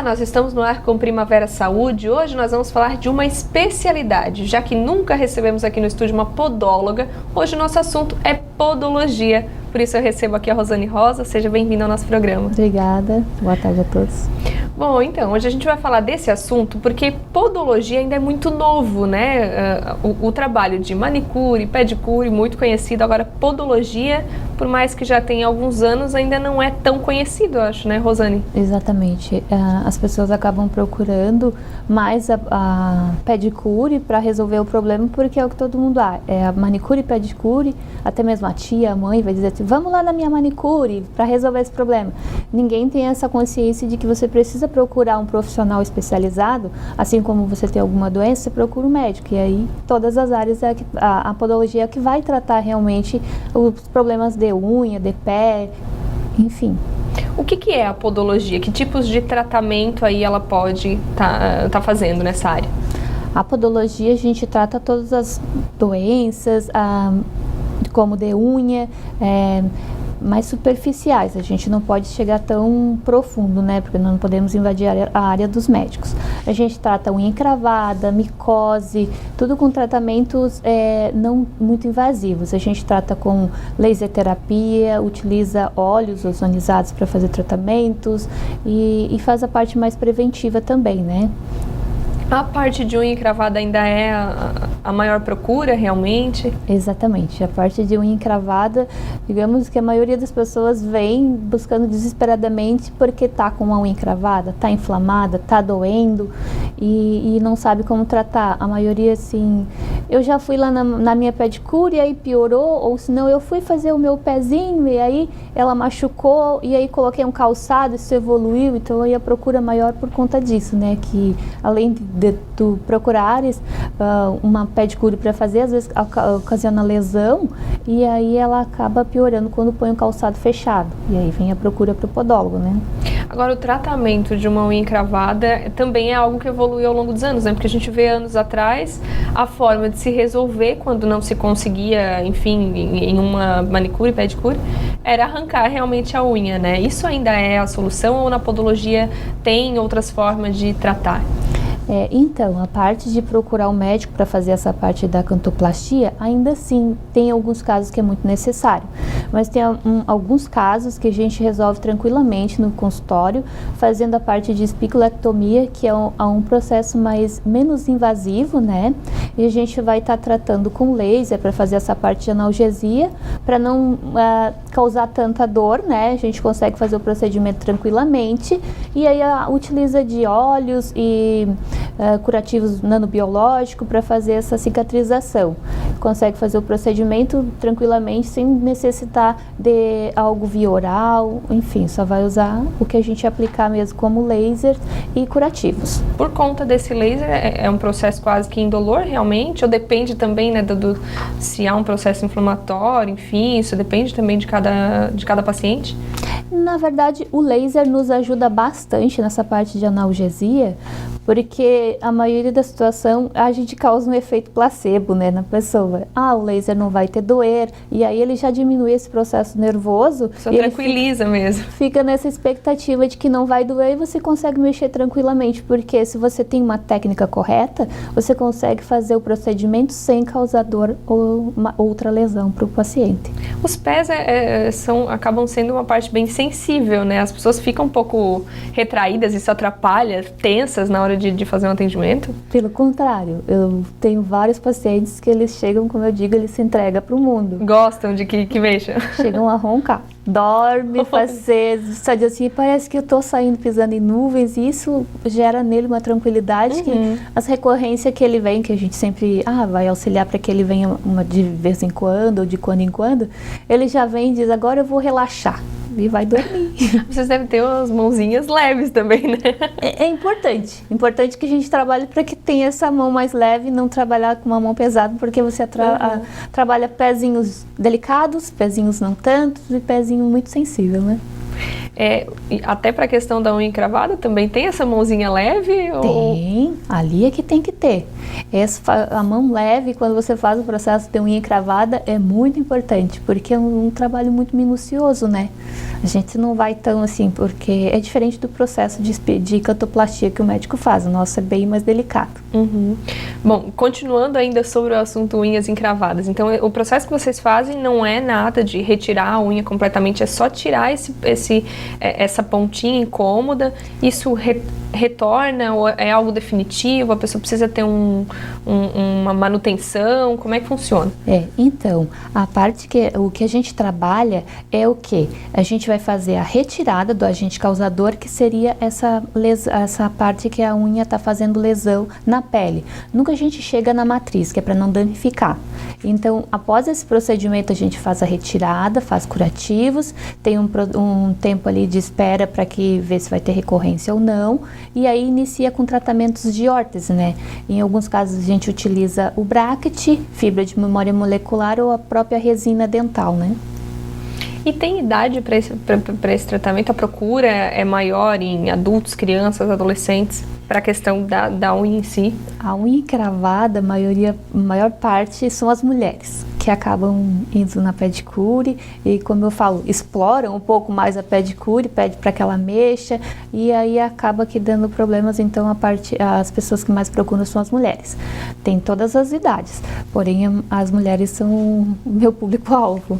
Olá, nós estamos no ar com Primavera Saúde. Hoje nós vamos falar de uma especialidade, já que nunca recebemos aqui no estúdio uma podóloga. Hoje o nosso assunto é podologia. Por isso eu recebo aqui a Rosane Rosa. Seja bem-vinda ao nosso programa. Obrigada. Boa tarde a todos. Bom, então, hoje a gente vai falar desse assunto porque podologia ainda é muito novo, né? O trabalho de manicure, pedicure, muito conhecido. Agora, podologia, por mais que já tenha alguns anos, ainda não é tão conhecido, eu acho, né, Rosane? Exatamente. As pessoas acabam procurando mais a pedicure para resolver o problema, porque é o que todo mundo é a manicure e pedicure, até mesmo a tia, a mãe vai dizer assim, vamos lá na minha manicure para resolver esse problema. Ninguém tem essa consciência de que você precisa procurar um profissional especializado, assim como você tem alguma doença, você procura um médico, e aí todas as áreas, a podologia é que vai tratar realmente os problemas de unha, de pé, enfim. O que é a podologia? Que tipos de tratamento aí ela pode tá fazendo nessa área? A podologia, a gente trata todas as doenças, como de unha, mais superficiais. A gente não pode chegar tão profundo, né? Porque não podemos invadir a área dos médicos. A gente trata unha encravada, micose, tudo com tratamentos não muito invasivos. A gente trata com laser terapia, utiliza óleos ozonizados para fazer tratamentos e faz a parte mais preventiva também, né? A parte de unha encravada ainda é a maior procura, realmente? Exatamente. A parte de unha encravada, digamos que a maioria das pessoas vem buscando desesperadamente porque tá com a unha encravada, tá inflamada, tá doendo e não sabe como tratar. A maioria, assim, eu já fui lá na minha pedicure e aí piorou, ou senão eu fui fazer o meu pezinho e aí ela machucou e aí coloquei um calçado, isso evoluiu, então aí a procura maior por conta disso, né? Que além de tu procurares uma pedicure para fazer, às vezes ocasiona lesão e aí ela acaba piorando quando põe o calçado fechado. E aí vem a procura para o podólogo, né? Agora, o tratamento de uma unha encravada também é algo que evoluiu ao longo dos anos, né? Porque a gente vê anos atrás a forma de se resolver quando não se conseguia, enfim, em uma manicure, pedicure, era arrancar realmente a unha, né? Isso ainda é a solução ou na podologia tem outras formas de tratar? Então, a parte de procurar um médico para fazer essa parte da cantoplastia, ainda assim, tem alguns casos que é muito necessário. Mas tem alguns casos que a gente resolve tranquilamente no consultório, fazendo a parte de espiculectomia, que é um processo menos invasivo, né? E a gente vai estar tratando com laser para fazer essa parte de analgesia, para não causar tanta dor, né? A gente consegue fazer o procedimento tranquilamente e aí utiliza de óleos e curativos nanobiológicos para fazer essa cicatrização. Consegue fazer o procedimento tranquilamente sem necessitar de algo via oral, enfim, só vai usar o que a gente aplicar mesmo como laser e curativos. Por conta desse laser, é um processo quase que indolor realmente, ou depende também, né, se há um processo inflamatório, enfim, isso depende também de cada paciente? Na verdade, o laser nos ajuda bastante nessa parte de analgesia, porque a maioria da situação a gente causa um efeito placebo, né, na pessoa. O laser não vai ter doer, e aí ele já diminui esse processo nervoso. Só tranquiliza mesmo. Fica nessa expectativa de que não vai doer e você consegue mexer tranquilamente, porque se você tem uma técnica correta, você consegue fazer o procedimento sem causar dor ou uma outra lesão para o paciente. Os pés acabam sendo uma parte bem sensível, né? As pessoas ficam um pouco retraídas, isso atrapalha, tensas na hora de fazer um atendimento? Pelo contrário, eu tenho vários pacientes que eles chegam, como eu digo, eles se entregam para o mundo. Gostam de que mexa? Chegam a roncar. Dorme, sabe assim, parece que eu tô saindo pisando em nuvens, e isso gera nele uma tranquilidade que as recorrências que ele vem, que a gente sempre vai auxiliar para que ele venha de vez em quando ou de quando em quando, ele já vem e diz, agora eu vou relaxar. E vai dormir. Vocês devem ter umas mãozinhas leves também, né? É importante. Importante que a gente trabalhe para que tenha essa mão mais leve, não trabalhar com uma mão pesada, porque você trabalha pezinhos delicados, pezinhos não tantos e pezinho muito sensível, né? Até para a questão da unha encravada, também tem essa mãozinha leve? Tem, ali é que tem que ter. A mão leve, quando você faz o processo de unha encravada, é muito importante, porque é um trabalho muito minucioso, né? A gente não vai tão assim, porque é diferente do processo de cantoplastia que o médico faz. O nosso é bem mais delicado. Uhum. Bom, continuando ainda sobre o assunto unhas encravadas. Então, o processo que vocês fazem não é nada de retirar a unha completamente, é só tirar essa pontinha incômoda. Isso retorna ou é algo definitivo? A pessoa precisa ter uma manutenção? Como é que funciona? Então, o que a gente trabalha é o quê? A gente vai fazer a retirada do agente causador, que seria essa parte que a unha está fazendo lesão na pele. Nunca a gente chega na matriz, que é para não danificar. Então, após esse procedimento, a gente faz a retirada, faz curativos, tem um tempo ali de espera para ver se vai ter recorrência ou não, e aí inicia com tratamentos de órtese, né? Em alguns casos a gente utiliza o bracket, fibra de memória molecular ou a própria resina dental, né? E tem idade para esse tratamento? A procura é maior em adultos, crianças, adolescentes, para a questão da unha em si? A unha encravada, a maior parte são as mulheres, que acabam indo na pedicure e, como eu falo, exploram um pouco mais a pedicure, pede para que ela mexa e aí acaba que dando problemas. Então as pessoas que mais procuram são as mulheres. Tem todas as idades, porém as mulheres são o meu público-alvo.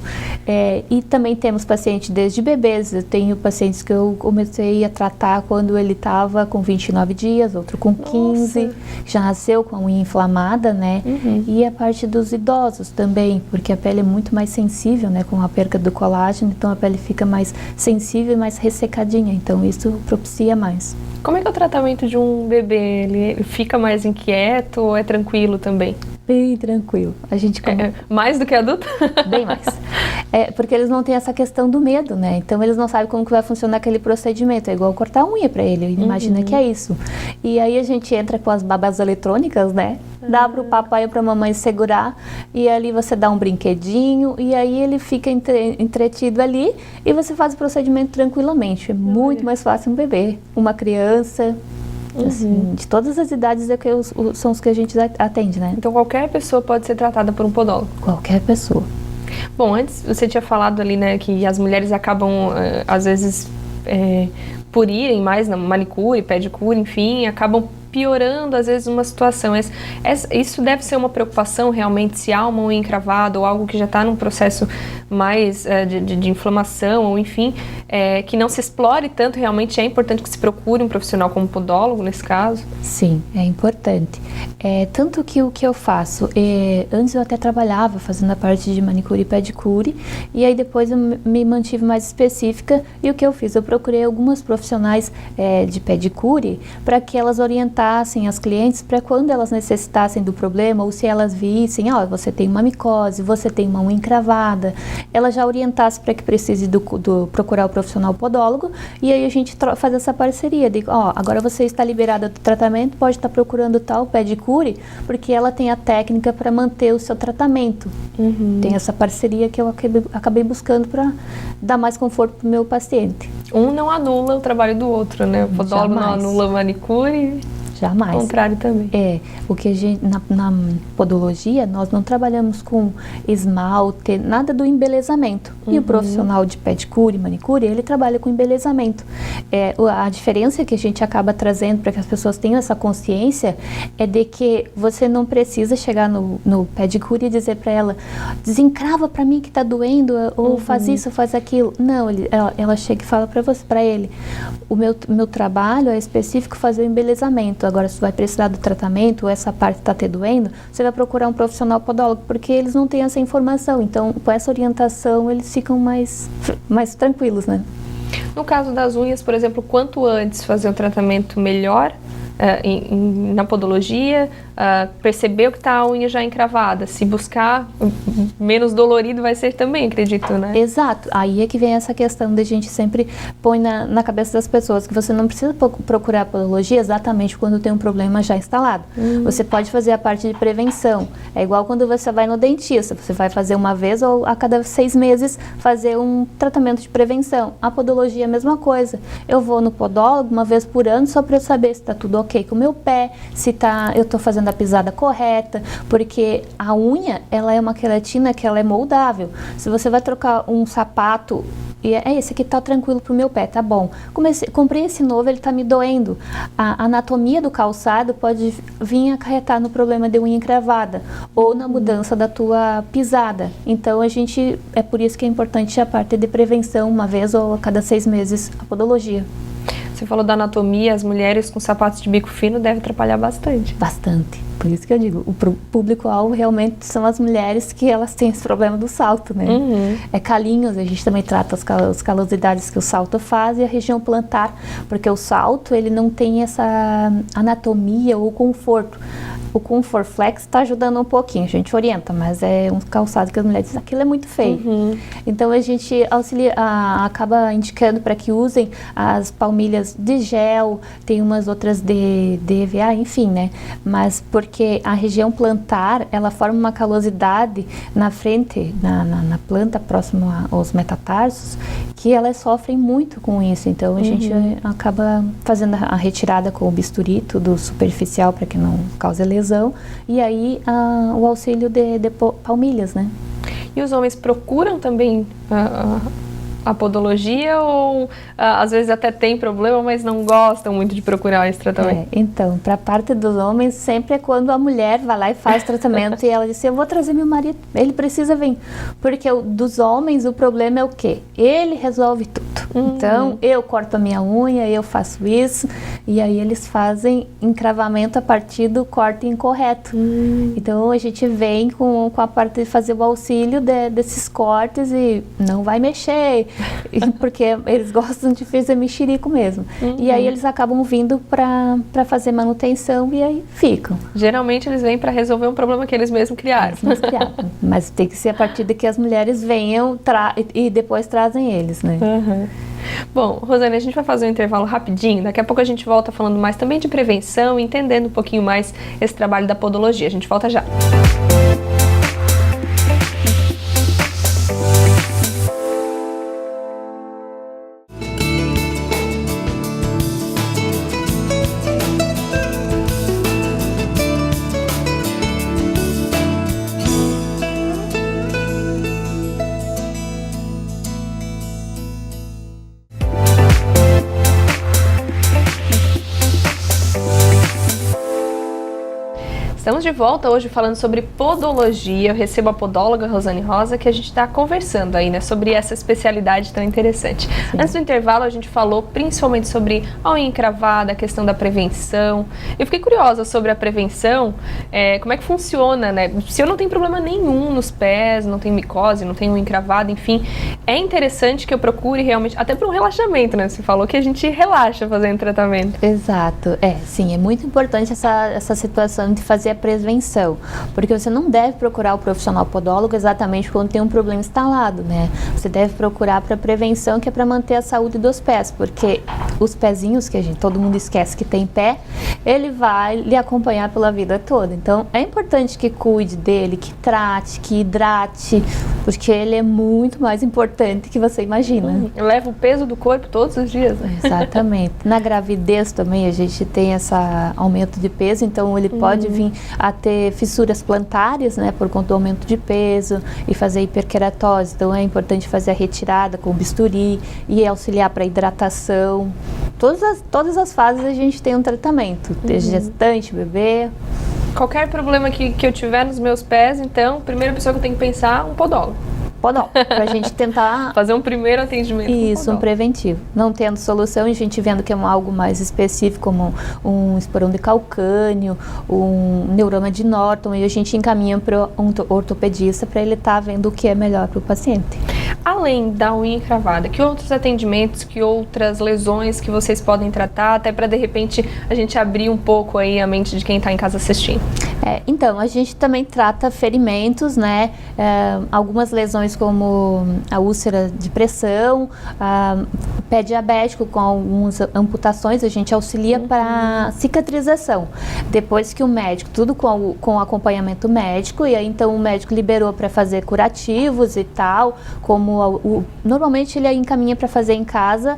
E também temos pacientes desde bebês. Eu tenho pacientes que eu comecei a tratar quando ele estava com 29 dias, outro com 15, já nasceu com a unha inflamada, né? Uhum. E a parte dos idosos também, porque a pele é muito mais sensível, né, com a perca do colágeno, então a pele fica mais sensível e mais ressecadinha, então isso propicia mais. Como é que é o tratamento de um bebê? Ele fica mais inquieto ou é tranquilo também? Bem tranquilo. A gente mais do que adulto? Bem mais. Porque eles não têm essa questão do medo, né? Então eles não sabem como que vai funcionar aquele procedimento. É igual cortar a unha para ele. Ele imagina que é isso. E aí a gente entra com as babas eletrônicas, né? Dá para o papai ou para a mamãe segurar e ali você dá um brinquedinho e aí ele fica entretido ali e você faz o procedimento tranquilamente. É muito mais fácil um bebê, uma criança. Assim, de todas as idades são os que a gente atende, né? Então qualquer pessoa pode ser tratada por um podólogo? Qualquer pessoa. Bom, antes você tinha falado ali, né, que as mulheres acabam, às vezes, por irem mais na manicure, pedicure, enfim, acabam piorando, às vezes, uma situação. Isso deve ser uma preocupação, realmente, se há uma unha encravada ou algo que já está num processo mais de inflamação, ou enfim, que não se explore tanto, realmente é importante que se procure um profissional como podólogo, nesse caso? Sim, é importante. Tanto que o que eu faço, antes eu até trabalhava fazendo a parte de manicure e pedicure, e aí depois eu me mantive mais específica, e o que eu fiz? Eu procurei algumas profissionais de pedicure para que elas orientassem as clientes para quando elas necessitassem do problema ou se elas vissem, você tem uma micose, você tem uma unha encravada, ela já orientasse para que precise procurar o profissional podólogo e aí a gente faz essa parceria de, agora você está liberada do tratamento, pode estar procurando tal pedicure porque ela tem a técnica para manter o seu tratamento. Uhum. Tem essa parceria que eu acabei buscando para dar mais conforto para o meu paciente. Um não anula o trabalho do outro, né? O podólogo não anula a manicure. Jamais. O contrário também. O que a gente, na podologia, nós não trabalhamos com esmalte, nada do embelezamento. E o profissional de pedicure, manicure, ele trabalha com embelezamento. A diferença que a gente acaba trazendo para que as pessoas tenham essa consciência é de que você não precisa chegar no pedicure e dizer para ela, desencrava para mim que está doendo, ou faz isso, faz aquilo. Não, ela chega e fala para ele, o meu trabalho é específico fazer o embelezamento. Agora, se vai precisar do tratamento ou essa parte está te doendo, você vai procurar um profissional podólogo, porque eles não têm essa informação. Então, com essa orientação, eles ficam mais tranquilos, né? No caso das unhas, por exemplo, quanto antes fazer o tratamento melhor? na podologia, percebeu que está a unha já encravada, se buscar menos dolorido vai ser também, acredito, né? Exato, aí é que vem essa questão de a gente sempre põe na cabeça das pessoas que você não precisa procurar a podologia exatamente quando tem um problema já instalado. Você pode fazer a parte de prevenção, é igual quando você vai no dentista, você vai fazer uma vez ou a cada 6 meses fazer um tratamento de prevenção. A podologia é a mesma coisa, eu vou no podólogo uma vez por ano só para saber se está tudo ok com o meu pé, se eu estou fazendo a pisada correta, porque a unha, ela é uma queratina que ela é moldável. Se você vai trocar um sapato e esse aqui tá tranquilo pro meu pé, tá bom. Comprei esse novo, ele tá me doendo. A anatomia do calçado pode vir acarretar no problema de unha encravada ou na mudança da tua pisada. Então é por isso que é importante a parte de prevenção, uma vez ou a cada 6 meses, a podologia. Você falou da anatomia, as mulheres com sapatos de bico fino devem atrapalhar bastante. Bastante. Por isso que eu digo, o público-alvo realmente são as mulheres que elas têm esse problema do salto, né? É calinhos, a gente também trata as calosidades que o salto faz e a região plantar, porque o salto, ele não tem essa anatomia ou conforto. O Comfort Flex está ajudando um pouquinho, a gente orienta, mas é um calçado que as mulheres dizem, aquilo é muito feio. Então a gente acaba indicando para que usem as palmilhas de gel, tem umas outras de EVA, enfim, né? Mas porque a região plantar, ela forma uma calosidade na frente, na planta próxima aos metatarsos, que elas sofrem muito com isso. Então a gente acaba fazendo a retirada com o bisturi, tudo superficial para que não cause lesão. E aí o auxílio de palmilhas, né? E os homens procuram também a podologia ou às vezes até tem problema, mas não gostam muito de procurar esse tratamento? Então, para a parte dos homens, sempre é quando a mulher vai lá e faz tratamento e ela diz, eu vou trazer meu marido, ele precisa vir. Porque dos homens o problema é o quê? Ele resolve tudo. Então, eu corto a minha unha, eu faço isso, e aí eles fazem encravamento a partir do corte incorreto. Então, a gente vem com a parte de fazer o auxílio desses cortes e não vai mexer, porque eles gostam de fazer mexerico mesmo. E aí eles acabam vindo para fazer manutenção e aí ficam. Geralmente eles vêm para resolver um problema que eles mesmos criaram. Mas tem que ser a partir de que as mulheres venham e depois trazem eles, né? Bom, Rosane, a gente vai fazer um intervalo rapidinho, daqui a pouco a gente volta falando mais também de prevenção, entendendo um pouquinho mais esse trabalho da podologia. A gente volta já. Estamos de volta hoje falando sobre podologia. Eu recebo a podóloga Rosane Rosa, que a gente está conversando aí, né, sobre essa especialidade tão interessante. Sim. Antes do intervalo, a gente falou principalmente sobre a unha encravada, a questão da prevenção. Eu fiquei curiosa sobre a prevenção, como é que funciona, né? Se eu não tenho problema nenhum nos pés, não tenho micose, não tenho unha encravada, enfim, é interessante que eu procure realmente, até para um relaxamento, né? Você falou que a gente relaxa fazendo tratamento. Exato, sim, é muito importante essa situação de fazer a prevenção, porque você não deve procurar o profissional podólogo exatamente quando tem um problema instalado, né? Você deve procurar para prevenção, que é para manter a saúde dos pés, porque os pezinhos, que todo mundo esquece que tem pé, ele vai lhe acompanhar pela vida toda. Então, é importante que cuide dele, que trate, que hidrate, porque ele é muito mais importante que você imagina. Leva o peso do corpo todos os dias. Exatamente. Na gravidez também a gente tem esse aumento de peso, então ele pode vir a ter fissuras plantares, né, por conta do aumento de peso e fazer hiperkeratose. Então é importante fazer a retirada com o bisturi e auxiliar para hidratação. Todas as fases a gente tem um tratamento, gestante, bebê. Qualquer problema que eu tiver nos meus pés, então, a primeira pessoa que eu tenho que pensar, um podólogo. Pra gente tentar fazer um primeiro atendimento. Isso, um preventivo. Não tendo solução, a gente vendo que é algo mais específico, como um esporão de calcânio, um neuroma de Norton, e a gente encaminha para um ortopedista para ele estar vendo o que é melhor para o paciente. Além da unha encravada, que outros atendimentos, que outras lesões que vocês podem tratar, até para de repente a gente abrir um pouco aí a mente de quem está em casa assistindo? Então, a gente também trata ferimentos, né? Algumas lesões como a úlcera de pressão, pé diabético com algumas amputações, a gente auxilia para cicatrização. Depois que o médico, tudo com acompanhamento médico, e aí então o médico liberou para fazer curativos e tal, como normalmente ele encaminha para fazer em casa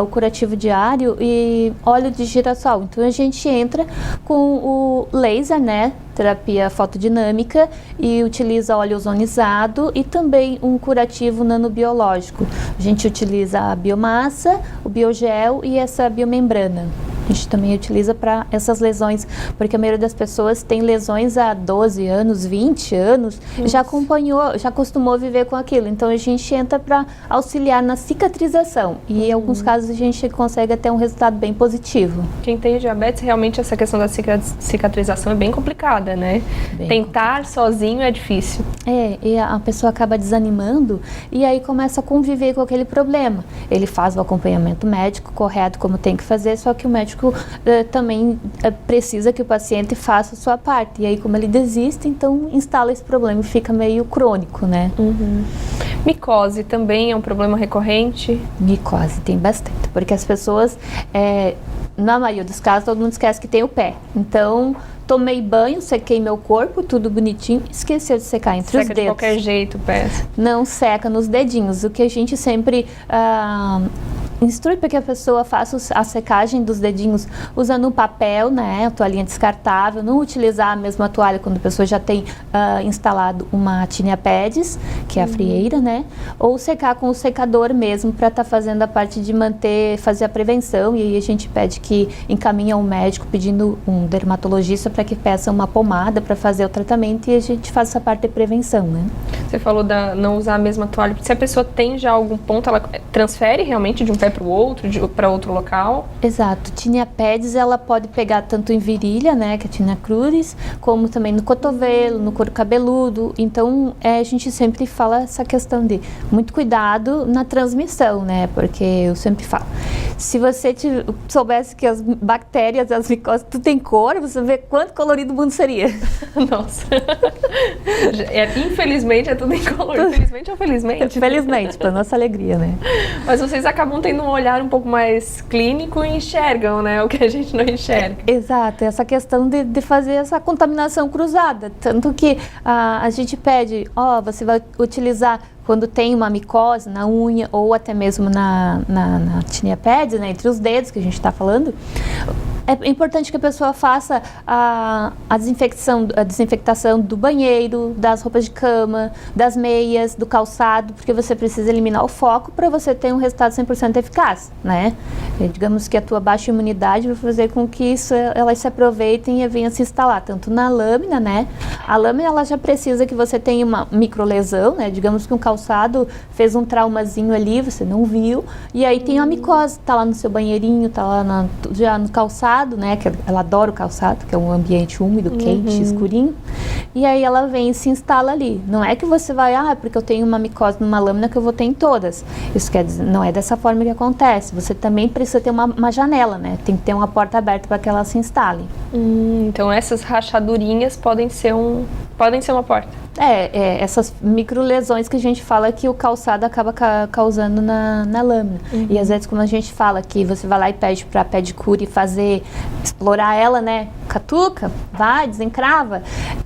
o curativo diário e óleo de girassol. Então a gente entra com o laser, né? Terapia fotodinâmica, e utiliza óleo ozonizado e também um curativo nanobiológico. A gente utiliza a biomassa, o biogel e essa biomembrana. A gente também utiliza para essas lesões, porque a maioria das pessoas tem lesões há 12 anos, 20 anos, já acompanhou, já costumou viver com aquilo. Então a gente entra para auxiliar na cicatrização e em alguns casos a gente consegue até um resultado bem positivo. Quem tem diabetes, realmente essa questão da cicatrização é bem complicada, né? Tentar sozinho é difícil. E a pessoa acaba desanimando e aí começa a conviver com aquele problema. Ele faz o acompanhamento médico correto, como tem que fazer, só que o médico também precisa que o paciente faça a sua parte. E aí, como ele desiste, então instala esse problema e fica meio crônico, né? Micose também é um problema recorrente? Micose tem bastante, porque as pessoas, na maioria dos casos, todo mundo esquece que tem o pé. Então, tomei banho, sequei meu corpo, tudo bonitinho, esqueceu de secar entre os dedos. Seca de qualquer jeito o pé. Não seca nos dedinhos, o que a gente sempre instrui para que a pessoa faça a secagem dos dedinhos usando um papel, né, toalhinha descartável, não utilizar a mesma toalha quando a pessoa já tem instalado uma Tinea Pedis, que é a frieira, né, ou secar com o secador mesmo para estar fazendo a parte de fazer a prevenção, e aí a gente pede que encaminhe ao médico pedindo um dermatologista para que peça uma pomada para fazer o tratamento, e a gente faz essa parte de prevenção, né. Você falou não usar a mesma toalha, se a pessoa tem já algum ponto, ela transfere realmente de um pé para o outro, para outro local? Exato. Tinea Pedis, ela pode pegar tanto em virilha, né, que é a Tinea Cruris, como também no cotovelo, no couro cabeludo. Então, a gente sempre fala essa questão de muito cuidado na transmissão, né, porque eu sempre falo, se você soubesse que as bactérias, as micoses, tudo tem cor, você vê quanto colorido o mundo seria. Nossa. Infelizmente é tudo incolor. Infelizmente ou felizmente? Felizmente, para nossa alegria, né. Mas vocês acabam tendo um olhar um pouco mais clínico e enxergam, né, o que a gente não enxerga. Exato, essa questão de fazer essa contaminação cruzada, tanto que a gente pede, você vai utilizar quando tem uma micose na unha ou até mesmo na Tinea Pedis, né, entre os dedos que a gente está falando, é importante que a pessoa faça a desinfectação do banheiro, das roupas de cama, das meias, do calçado, porque você precisa eliminar o foco para você ter um resultado 100% eficaz, né? Digamos que a tua baixa imunidade vai fazer com que elas se aproveitem e venham se instalar, tanto na lâmina, né? A lâmina, ela já precisa que você tenha uma microlesão, né? Digamos que um calçado fez um traumazinho ali, você não viu, e aí tem a micose, tá lá no seu banheirinho, tá lá já no calçado, né, que ela adora o calçado, que é um ambiente úmido, quente, escurinho, e aí ela vem e se instala ali. Não é que você vai, porque eu tenho uma micose numa lâmina que eu vou ter em todas. Isso quer dizer, não é dessa forma que acontece. Você também precisa ter uma janela, né, tem que ter uma porta aberta para que ela se instale. Então essas rachadurinhas podem ser uma porta. Essas microlesões que a gente fala que o calçado acaba causando na lâmina. E às vezes, como a gente fala que você vai lá e pede para pedicure explorar ela, né, catuca, vai, desencrava,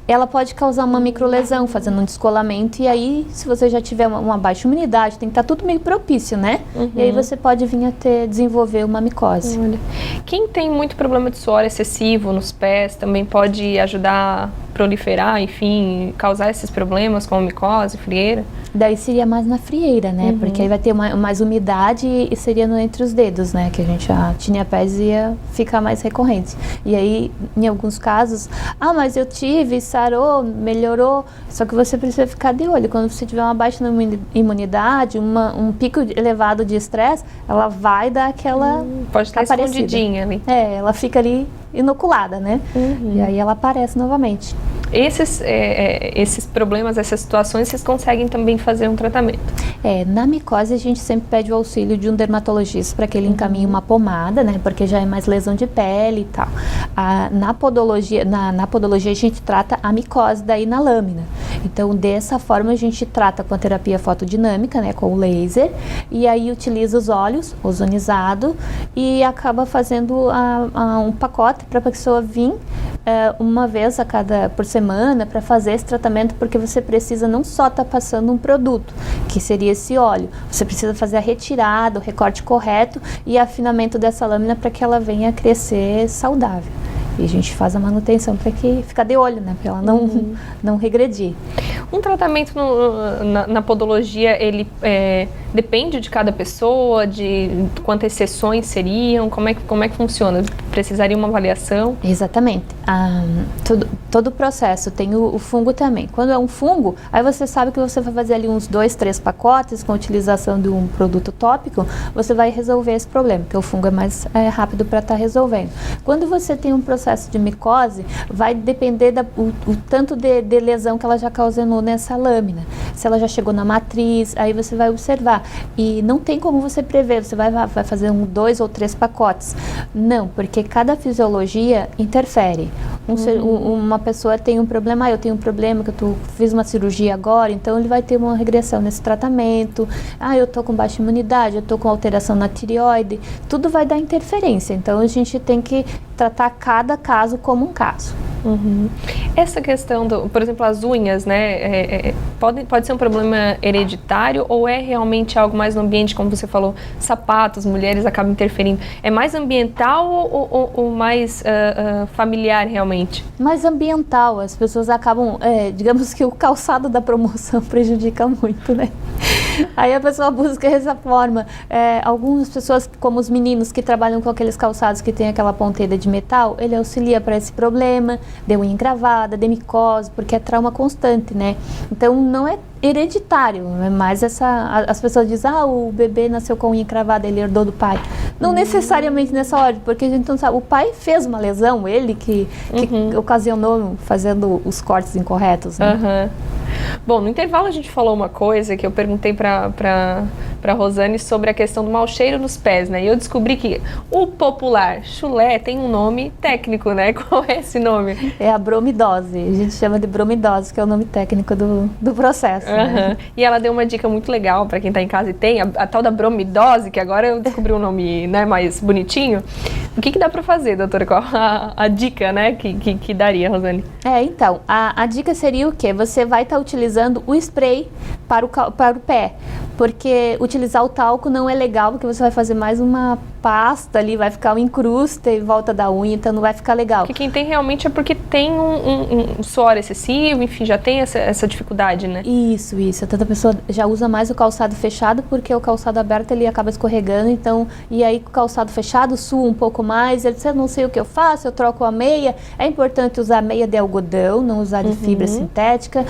ela pode causar uma microlesão, fazendo um descolamento, e aí, se você já tiver uma baixa imunidade, tem que estar tudo meio propício, né? E aí você pode vir a desenvolver uma micose. Olha. Quem tem muito problema de suor excessivo nos pés também pode ajudar a proliferar, enfim, causar esses problemas como micose, frieira? Daí seria mais na frieira, né? Porque aí vai ter mais umidade e seria entre os dedos, né? Que a Tinea Pedis ia ficar mais recorrente. E aí, em alguns casos, mas eu tive, sarou, melhorou, só que você precisa ficar de olho. Quando você tiver uma baixa imunidade, um pico elevado de estresse, ela vai dar aquela pode estar escondidinha ali. Ela fica ali inoculada, né? E aí ela aparece novamente. esses problemas, essas situações, vocês conseguem também fazer um tratamento? Na micose a gente sempre pede o auxílio de um dermatologista para que ele encaminhe uma pomada, né? Porque já é mais lesão de pele e tal. Na podologia a gente trata a micose daí na lâmina. Então, dessa forma a gente trata com a terapia fotodinâmica, né? Com o laser, e aí utiliza os óleos, ozonizado, e acaba fazendo um pacote para a pessoa vir uma vez por semana para fazer esse tratamento, porque você precisa não só estar passando um produto, que seria esse óleo, você precisa fazer a retirada, o recorte correto e afinamento dessa lâmina para que ela venha a crescer saudável. E a gente faz a manutenção para que ficar de olho, né? Para ela não regredir. Um tratamento na podologia, ele depende de cada pessoa, de quantas sessões seriam, como é que funciona? Precisaria uma avaliação? Exatamente. Todo o processo tem o fungo também. Quando é um fungo, aí você sabe que você vai fazer ali uns 2, 3 pacotes com a utilização de um produto tópico, você vai resolver esse problema, porque o fungo é mais rápido para estar resolvendo. Quando você tem um processo de micose, vai depender o tanto de lesão que ela já causou nessa lâmina. Se ela já chegou na matriz, aí você vai observar. E não tem como você prever, você vai fazer 2 ou 3 pacotes. Não, porque cada fisiologia interfere. Uma pessoa tem um problema, eu tenho um problema que eu fiz uma cirurgia agora, então ele vai ter uma regressão nesse tratamento. Eu estou com baixa imunidade, eu estou com alteração na tireoide. Tudo vai dar interferência, então a gente tem que tratar cada caso como um caso. Essa questão, por exemplo, as unhas, né, pode ser um problema hereditário ou é realmente algo mais no ambiente, como você falou, sapatos, mulheres acabam interferindo? É mais ambiental ou mais familiar realmente? Mais ambiental, as pessoas acabam, digamos que o calçado da promoção prejudica muito, né? Aí a pessoa busca essa forma. Algumas pessoas, como os meninos que trabalham com aqueles calçados que tem aquela ponteira de metal, ele auxilia para esse problema de unha encravada, de micose, porque é trauma constante, né? Então não é hereditário, é mais as pessoas dizem, o bebê nasceu com unha encravada, ele herdou do pai. Não necessariamente nessa ordem, porque a gente não sabe, o pai fez uma lesão, ele que ocasionou fazendo os cortes incorretos, né? Bom, no intervalo a gente falou uma coisa que eu perguntei para Rosane sobre a questão do mau cheiro nos pés, né? E eu descobri que o popular chulé tem um nome técnico, né? Qual é esse nome? É a bromidose, a gente chama de bromidose, que é o nome técnico do processo. Né? E ela deu uma dica muito legal para quem está em casa e tem, a tal da bromidose, que agora eu descobri um nome, né, mais bonitinho. O que dá para fazer, doutora? Qual a dica, né, que daria, Rosane? Então, a dica seria o quê? Você vai estar utilizando o spray para o pé, porque utilizar o talco não é legal, porque você vai fazer mais uma pasta ali, vai ficar uma encrusta em volta da unha, então não vai ficar legal. Porque quem tem realmente é porque tem um suor excessivo, enfim, já tem essa dificuldade, né? Isso. Tanta pessoa já usa mais o calçado fechado, porque o calçado aberto ele acaba escorregando, então, e aí com o calçado fechado sua um pouco mais, ele diz, não sei o que eu faço, eu troco a meia. É importante usar meia de algodão, não usar de fibra sintética.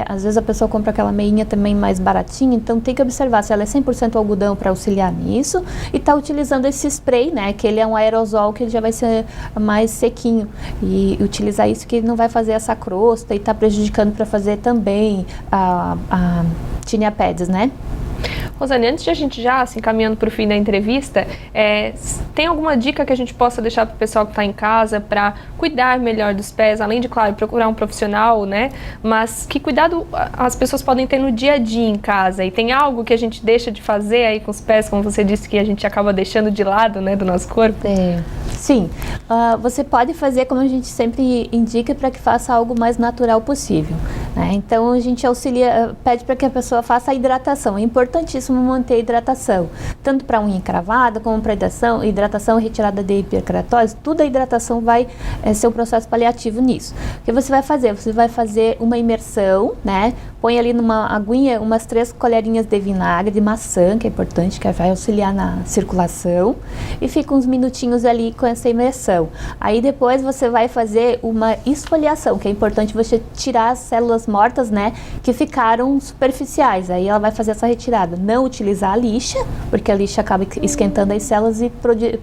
Às vezes a pessoa compra aquela meinha também mais baratinha, então tem que observar se ela é 100% algodão para auxiliar nisso, e tá utilizando esse spray, né, que ele é um aerosol que ele já vai ser mais sequinho, e utilizar isso que ele não vai fazer essa crosta e tá prejudicando para fazer também a tinea pedis, né? Rosane, antes de a gente já, assim, caminhando para o fim da entrevista, tem alguma dica que a gente possa deixar para o pessoal que está em casa para cuidar melhor dos pés, além de, claro, procurar um profissional, né? Mas que cuidado as pessoas podem ter no dia a dia em casa? E tem algo que a gente deixa de fazer aí com os pés, como você disse, que a gente acaba deixando de lado, né, do nosso corpo? Sim. Você pode fazer como a gente sempre indica, para que faça algo mais natural possível, né? Então a gente pede para que a pessoa faça a hidratação. É importantíssimo manter a hidratação, tanto para unha encravada como para hidratação, retirada de hiperkeratose. Tudo a hidratação vai ser um processo paliativo nisso. O que você vai fazer? Você vai fazer uma imersão, né? Põe ali numa aguinha umas 3 colherinhas de vinagre de maçã, que é importante, que vai auxiliar na circulação, e fica uns minutinhos ali com essa imersão. Aí depois você vai fazer uma esfoliação, que é importante você tirar as células mortas, né, que ficaram superficiais. Aí ela vai fazer essa retirada. Não utilizar a lixa, porque a lixa acaba esquentando as células e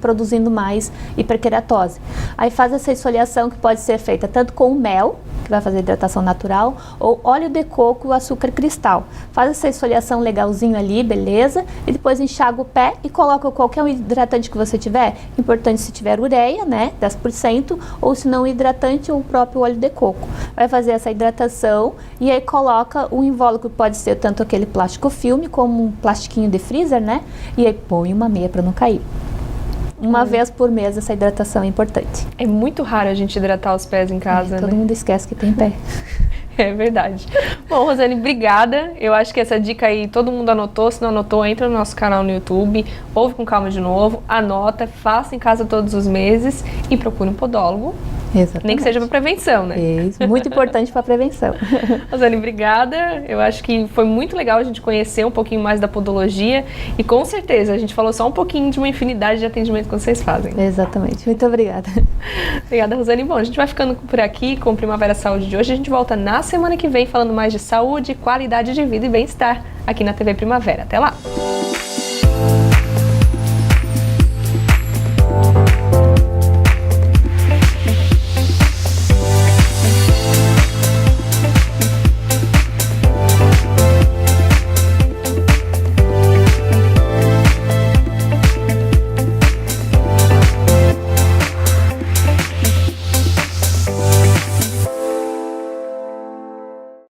produzindo mais hiperqueratose. Aí faz essa esfoliação que pode ser feita tanto com o mel, que vai fazer hidratação natural, ou óleo de coco, açúcar cristal. Faz essa esfoliação legalzinho ali, beleza? E depois enxaga o pé e coloca qualquer hidratante que você tiver. Importante se tiver ureia, né, 10%, ou se não hidratante ou o próprio óleo de coco. Vai fazer essa hidratação e aí coloca o invólucro, pode ser tanto aquele plástico filme como um plastiquinho de freezer, né? E aí põe uma meia para não cair. Uma vez por mês essa hidratação é importante. É muito raro a gente hidratar os pés em casa, Todo né? mundo esquece que tem pé. É verdade. Bom, Rosane, obrigada. Eu acho que essa dica aí todo mundo anotou. Se não anotou, entra no nosso canal no YouTube, ouve com calma de novo, anota, faça em casa todos os meses e procure um podólogo. Exatamente. Nem que seja para prevenção, né? Isso, muito importante para prevenção. Rosane, obrigada. Eu acho que foi muito legal a gente conhecer um pouquinho mais da podologia e com certeza a gente falou só um pouquinho de uma infinidade de atendimentos que vocês fazem. Exatamente. Muito obrigada. Obrigada, Rosane. Bom, a gente vai ficando por aqui com o Primavera Saúde de hoje. A gente volta na semana que vem falando mais de saúde, qualidade de vida e bem-estar aqui na TV Primavera. Até lá!